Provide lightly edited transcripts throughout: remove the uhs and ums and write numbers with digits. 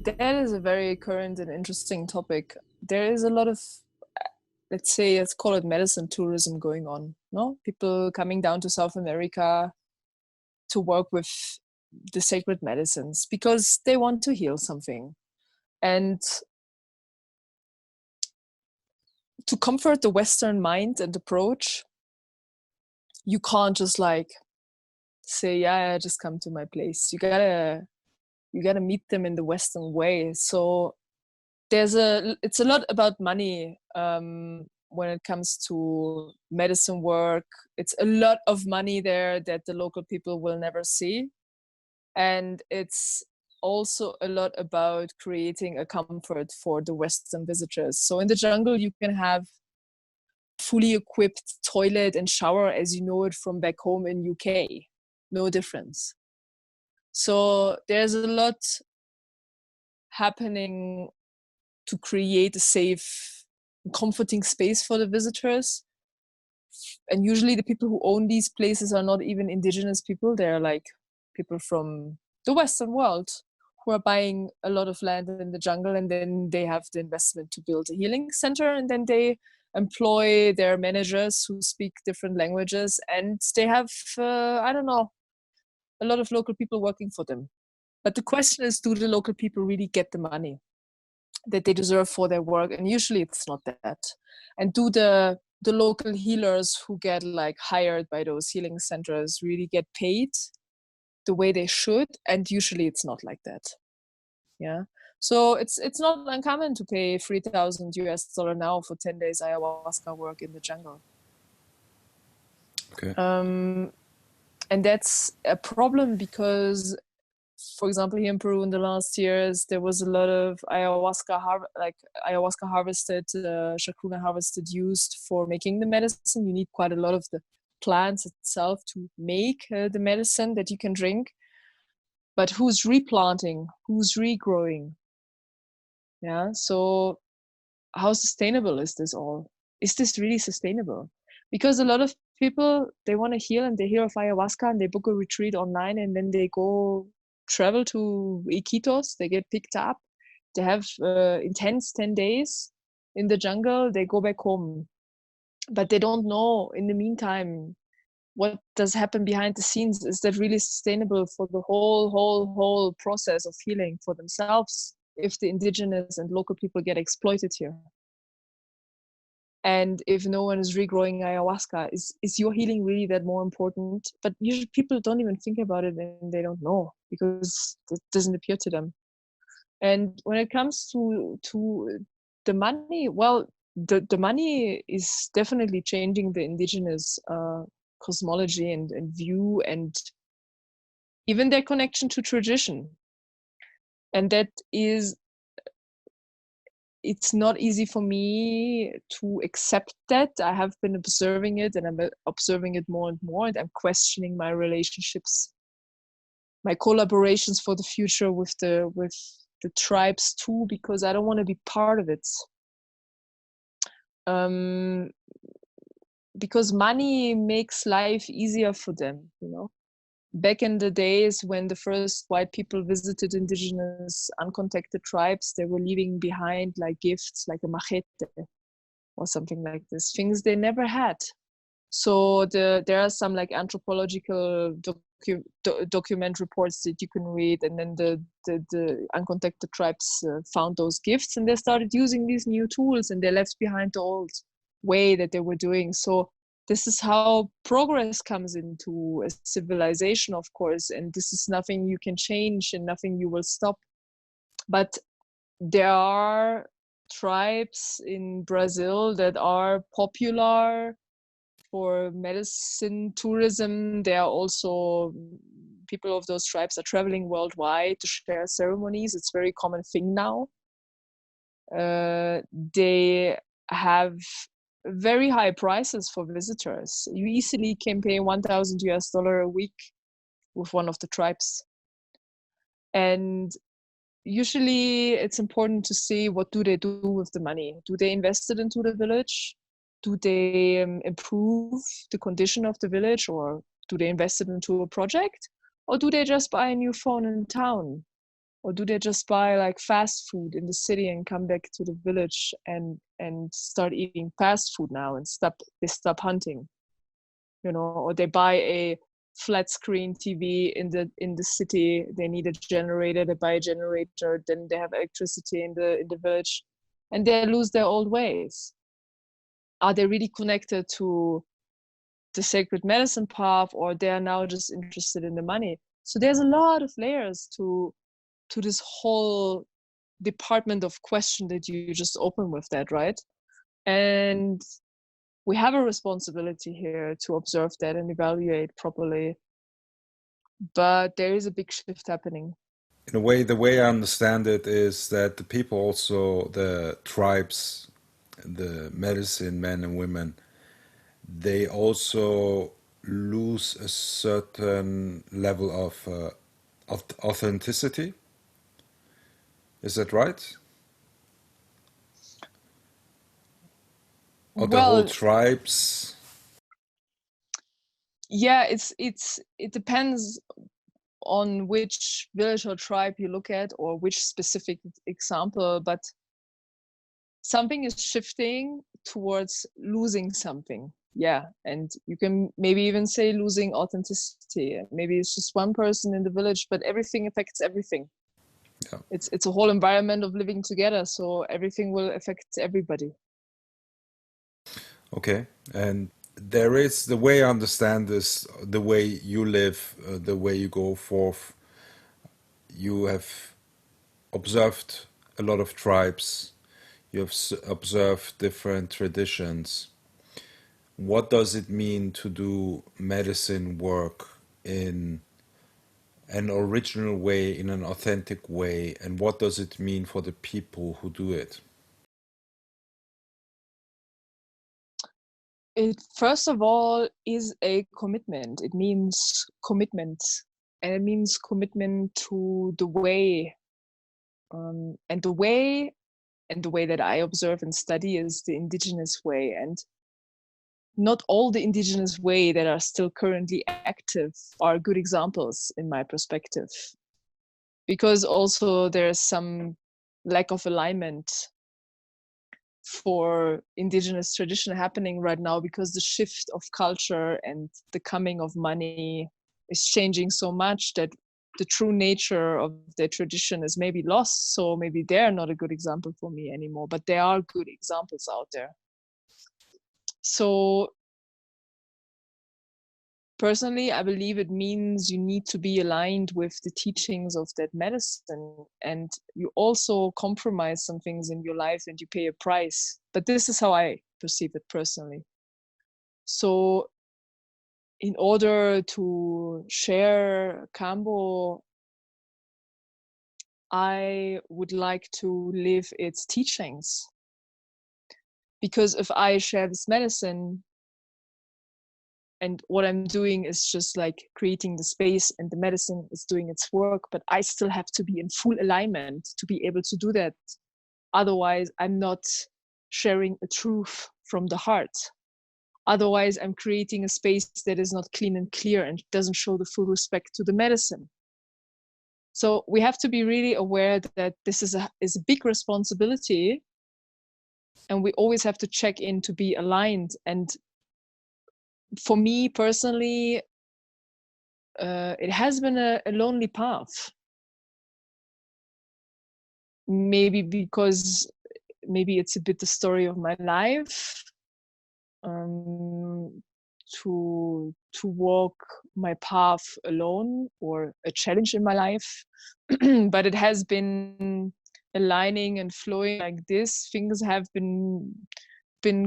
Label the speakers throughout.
Speaker 1: That is a very current and interesting topic. There is a lot of, let's say, let's call it medicine tourism going on. No, people coming down to South America to work with the sacred medicines because they want to heal something. And to comfort the Western mind and approach, you can't just like say, yeah, just come to my place. You gotta meet them in the Western way. So it's a lot about money when it comes to medicine work. It's a lot of money there that the local people will never see. And it's also a lot about creating a comfort for the Western visitors. So in the jungle, you can have fully equipped toilet and shower as you know it from back home in UK. No difference. So there's a lot happening to create a safe, comforting space for the visitors. And usually the people who own these places are not even indigenous people. They're like people from the Western world who are buying a lot of land in the jungle, and then they have the investment to build a healing center, and then they employ their managers who speak different languages, and they have, I don't know, a lot of local people working for them. But the question is, do the local people really get the money that they deserve for their work? And usually it's not that. And do the local healers who get like hired by those healing centers really get paid the way they should? And usually it's not like that. Yeah. So it's not uncommon to pay $3,000 now for 10 days ayahuasca work in the jungle.
Speaker 2: Okay.
Speaker 1: And that's a problem because, for example, here in Peru in the last years, there was a lot of ayahuasca harvested, chacruna harvested, used for making the medicine. You need quite a lot of the plants itself to make the medicine that you can drink. But who's replanting? Who's regrowing? Yeah. So how sustainable is this all? Is this really sustainable? Because a lot of people, they want to heal and they hear of ayahuasca and they book a retreat online and then they go travel to Iquitos, they get picked up, they have intense 10 days in the jungle, they go back home. But they don't know in the meantime what does happen behind the scenes. Is that really sustainable for the whole process of healing for themselves if the indigenous and local people get exploited here? And if no one is regrowing ayahuasca, is your healing really that more important? But usually people don't even think about it and they don't know because it doesn't appear to them. And when it comes to the money, well, the money is definitely changing the indigenous cosmology and view and even their connection to tradition. And that is, it's not easy for me to accept that. I have been observing it and I'm observing it more and more, and I'm questioning my relationships, my collaborations for the future with the tribes too, because I don't want to be part of it. Because money makes life easier for them, you know. Back in the days when the first white people visited indigenous uncontacted tribes, they were leaving behind like gifts, like a machete or something like this, things they never had. So there are some like anthropological document reports that you can read, and then the uncontacted tribes found those gifts and they started using these new tools and they left behind the old way that they were doing. So this is how progress comes into a civilization, of course, and this is nothing you can change and nothing you will stop. But there are tribes in Brazil that are popular for medicine tourism. There are also people of those tribes are traveling worldwide to share ceremonies. It's a very common thing now. They have very high prices for visitors. You easily can pay $1,000 a week with one of the tribes. And usually it's important to see what do they do with the money. Do they invest it into the village? Do they improve the condition of the village, or do they invest it into a project? Or do they just buy a new phone in town? Or do they just buy like fast food in the city and come back to the village and start eating fast food now and they stop hunting, you know? Or they buy a flat screen TV in the city, they need a generator, they buy a generator, then they have electricity in the village, and they lose their old ways. Are they really connected to the sacred medicine path, or they are now just interested in the money? So there's a lot of layers to this whole department of question that you just open with that, right? And we have a responsibility here to observe that and evaluate properly, but there is a big shift happening.
Speaker 2: In a way, the way I understand it is that the people also, the tribes, the medicine men and women, they also lose a certain level of authenticity. Is that right? Or the whole
Speaker 1: Well,
Speaker 2: tribes?
Speaker 1: yeah, it depends on which village or tribe you look at or which specific example, but something is shifting towards losing something. Yeah, and you can maybe even say losing authenticity. Maybe it's just one person in the village, but everything affects everything.
Speaker 2: Yeah.
Speaker 1: It's a whole environment of living together, so everything will affect everybody.
Speaker 2: Okay. And there is, the way I understand this, the way you live, the way you go forth, you have observed a lot of tribes, you have observed different traditions. What does it mean to do medicine work in an original way, in an authentic way, and what does it mean for the people who do it?
Speaker 1: It first of all is a commitment. It means commitment, and it means commitment to the way, and the way that I observe and study is the indigenous way. And not all the indigenous way that are still currently active are good examples in my perspective, because also there's some lack of alignment for indigenous tradition happening right now, because the shift of culture and the coming of money is changing so much that the true nature of their tradition is maybe lost. So maybe they're not a good example for me anymore, but there are good examples out there. So personally, I believe it means you need to be aligned with the teachings of that medicine, and you also compromise some things in your life and you pay a price. But this is how I perceive it personally. So in order to share Kambo, I would like to live its teachings. Because if I share this medicine, and what I'm doing is just like creating the space and the medicine is doing its work, but I still have to be in full alignment to be able to do that. Otherwise, I'm not sharing a truth from the heart. Otherwise, I'm creating a space that is not clean and clear and doesn't show the full respect to the medicine. So we have to be really aware that this is a big responsibility, and we always have to check in to be aligned. And for me personally, it has been a lonely path. Maybe because maybe it's a bit the story of my life, to walk my path alone, or a challenge in my life. But it has been aligning and flowing like this. Things have been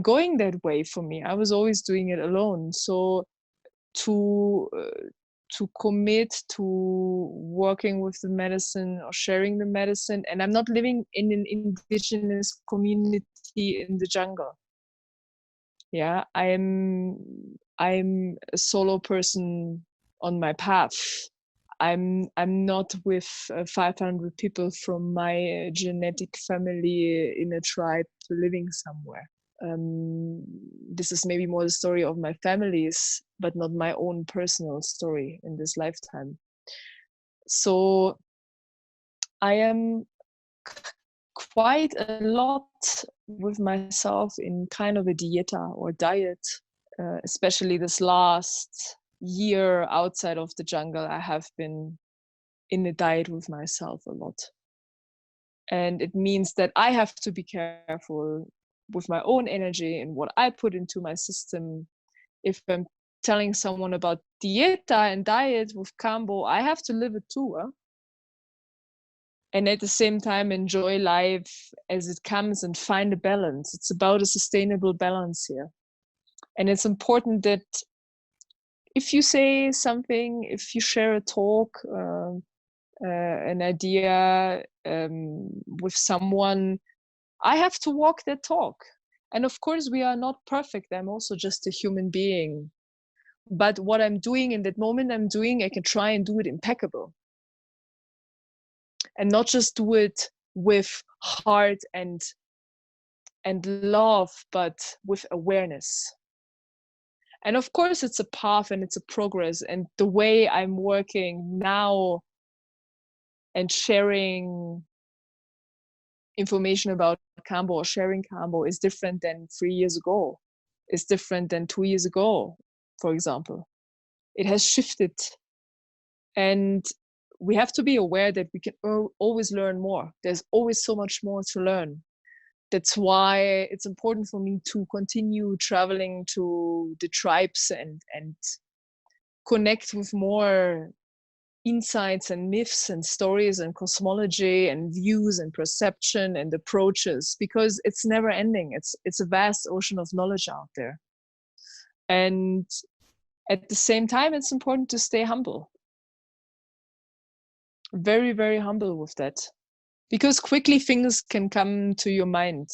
Speaker 1: going that way for me. I was always doing it alone. So to commit to working with the medicine or sharing the medicine, and I'm not living in an indigenous community in the jungle. Yeah, I'm a solo person on my path. I'm not with 500 people from my genetic family in a tribe living somewhere. This is maybe more the story of my families, but not my own personal story in this lifetime. So I am quite a lot with myself in kind of a dieta or diet, especially this last year outside of the jungle. I have been in a diet with myself a lot. And it means that I have to be careful with my own energy and what I put into my system. If I'm telling someone about dieta and diet with Kambo, I have to live it too. And at the same time, enjoy life as it comes and find a balance. It's about a sustainable balance here. And it's important that if you say something, if you share a talk, an idea with someone, I have to walk that talk. And of course, we are not perfect. I'm also just a human being. But what I'm doing in that moment, I can try and do it impeccable. And not just do it with heart and love, but with awareness. And of course, it's a path and it's a progress. And the way I'm working now and sharing information about Kambo or sharing Kambo is different than 3 years ago. It's different than 2 years ago, for example. It has shifted. And we have to be aware that we can always learn more. There's always so much more to learn. That's why it's important for me to continue traveling to the tribes and connect with more insights and myths and stories and cosmology and views and perception and approaches, because it's never ending. It's a vast ocean of knowledge out there. And at the same time, it's important to stay humble. Very, very humble with that. Because quickly things can come to your mind.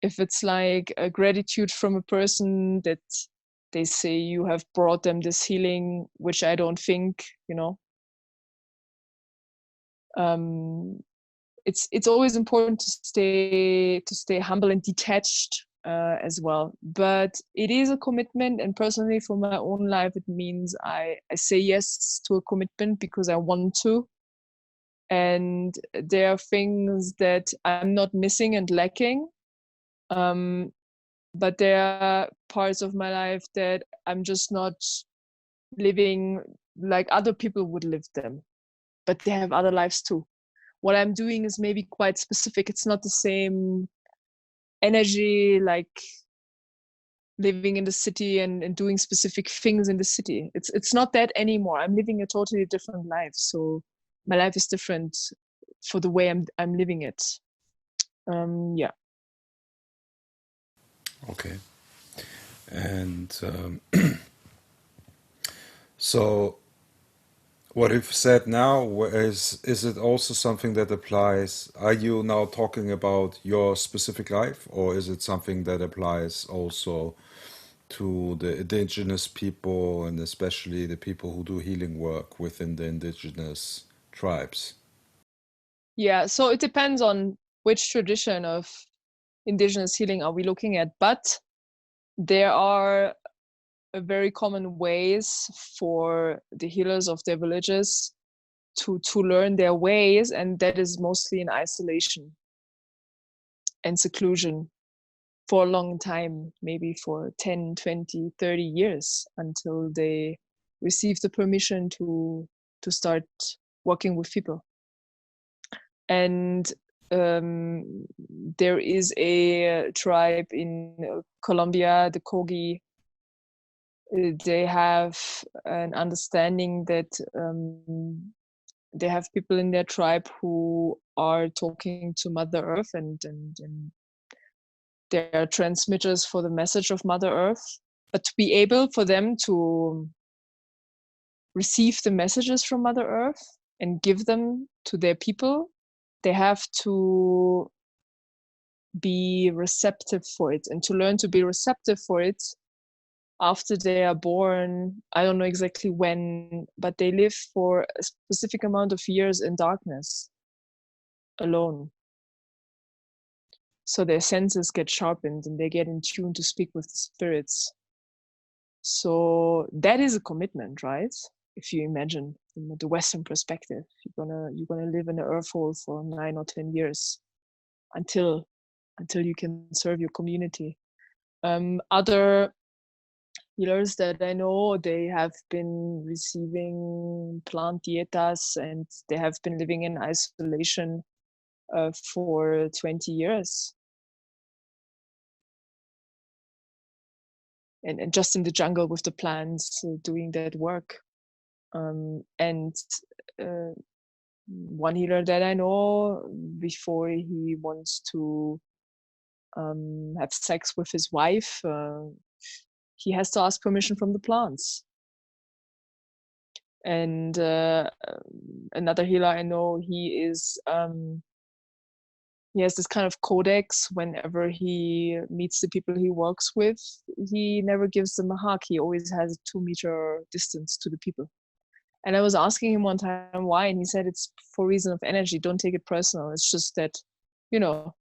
Speaker 1: If it's like a gratitude from a person that they say you have brought them this healing, which I don't think, it's always important to stay humble and detached as well. But it is a commitment, and personally for my own life, it means I say yes to a commitment because I want to. And there are things that I'm not missing and lacking. But there are parts of my life that I'm just not living like other people would live them. But they have other lives too. What I'm doing is maybe quite specific. It's not the same energy like living in the city and doing specific things in the city. It's not that anymore. I'm living a totally different life. So my life is different for the way I'm living it. Yeah.
Speaker 2: Okay. And so what you've said now, is it also something that applies? Are you now talking about your specific life, or is it something that applies also to the indigenous people, and especially the people who do healing work within the indigenous tribes?
Speaker 1: Yeah, so it depends on which tradition of indigenous healing are we looking at, but there are very common ways for the healers of their villages to learn their ways, and that is mostly in isolation and seclusion for a long time, maybe for 10, 20, 30 years, until they receive the permission to start working with people. And there is a tribe in Colombia, the Kogi. They have an understanding that they have people in their tribe who are talking to Mother Earth, and they are transmitters for the message of Mother Earth. But to be able for them to receive the messages from Mother Earth and give them to their people, they have to be receptive for it. And to learn to be receptive for it after they are born, I don't know exactly when, but they live for a specific amount of years in darkness alone. So their senses get sharpened and they get in tune to speak with the spirits. So that is a commitment, right? if you imagine from the Western perspective, you're gonna live in an earth hole for 9 or 10 years until you can serve your community. Other healers that I know, they have been receiving plant dietas and they have been living in isolation for 20 years. And just in the jungle with the plants, doing that work. And one healer that I know, before he wants to have sex with his wife, he has to ask permission from the plants. And another healer I know, he has this kind of codex. Whenever he meets the people he works with, he never gives them a hug. He always has a 2-meter distance to the people. And I was asking him one time why, and he said it's for reason of energy. Don't take it personal. It's just that, you know,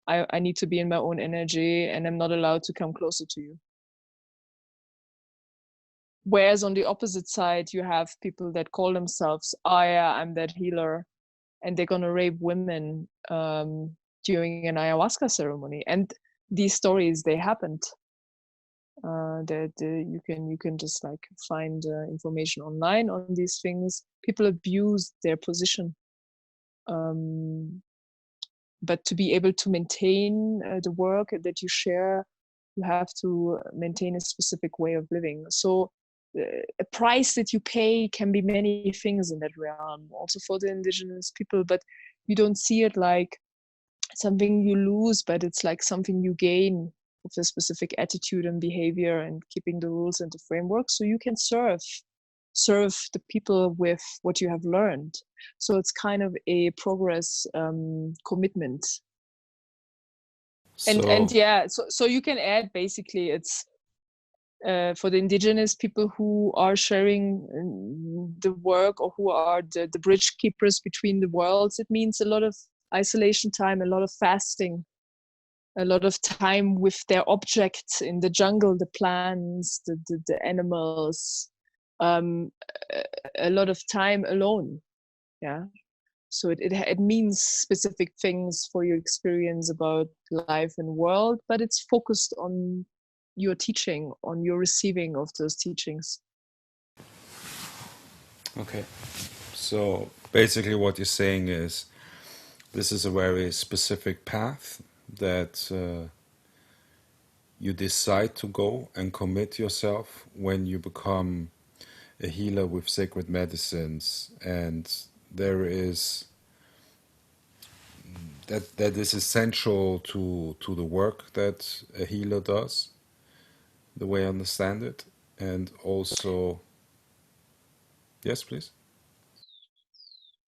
Speaker 1: I need to be in my own energy and I'm not allowed to come closer to you. Whereas on the opposite side, you have people that call themselves, oh yeah, I'm that healer, and they're gonna rape women during an ayahuasca ceremony. And these stories, they happened. That you can just like find information online on these things. People abuse their position, but to be able to maintain the work that you share, you have to maintain a specific way of living. So a price that you pay can be many things in that realm, also for the indigenous people, but you don't see it like something you lose, but it's like something you gain with a specific attitude and behavior and keeping the rules and the framework, so you can serve the people with what you have learned. So it's kind of a progress commitment. And yeah, so you can add, basically it's for the indigenous people who are sharing the work, or who are the bridge keepers between the worlds. It means a lot of isolation time, a lot of fasting, a lot of time with their objects in the jungle, the plants, the animals, a lot of time alone. Yeah. So it means specific things for your experience about life and world, but it's focused on your teaching, on your receiving of those teachings.
Speaker 2: Okay. So basically what you're saying is this is a very specific path that you decide to go and commit yourself when you become a healer with sacred medicines, and there is that is essential to the work that a healer does, the way I understand it. And also, yes, please.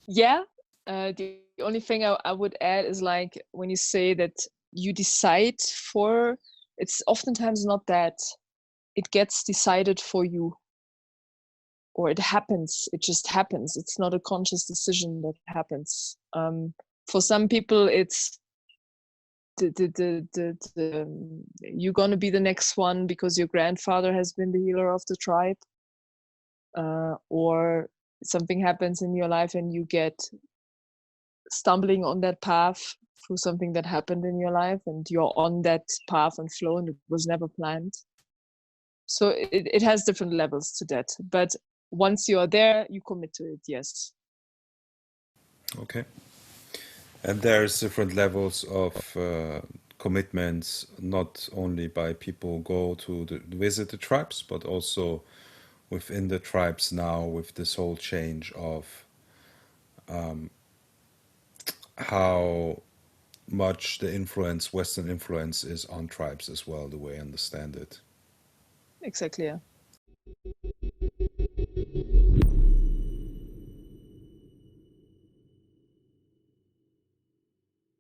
Speaker 1: Yeah, the only thing I would add is, like, when you say that you decide for, it's oftentimes not that it gets decided for you, or it happens, it just happens. It's not a conscious decision that happens. For some people, it's you're going to be the next one because your grandfather has been the healer of the tribe, or something happens in your life and you get stumbling on that path through something that happened in your life, and you're on that path and flow, and it was never planned. So it has different levels to that, but once you're there, you commit to it. Yes.
Speaker 2: Okay. And there's different levels of commitments, not only by people who go to visit the tribes, but also within the tribes now, with this whole change of how much the influence, Western influence, is on tribes as well, the way I understand it.
Speaker 1: Exactly. Yeah.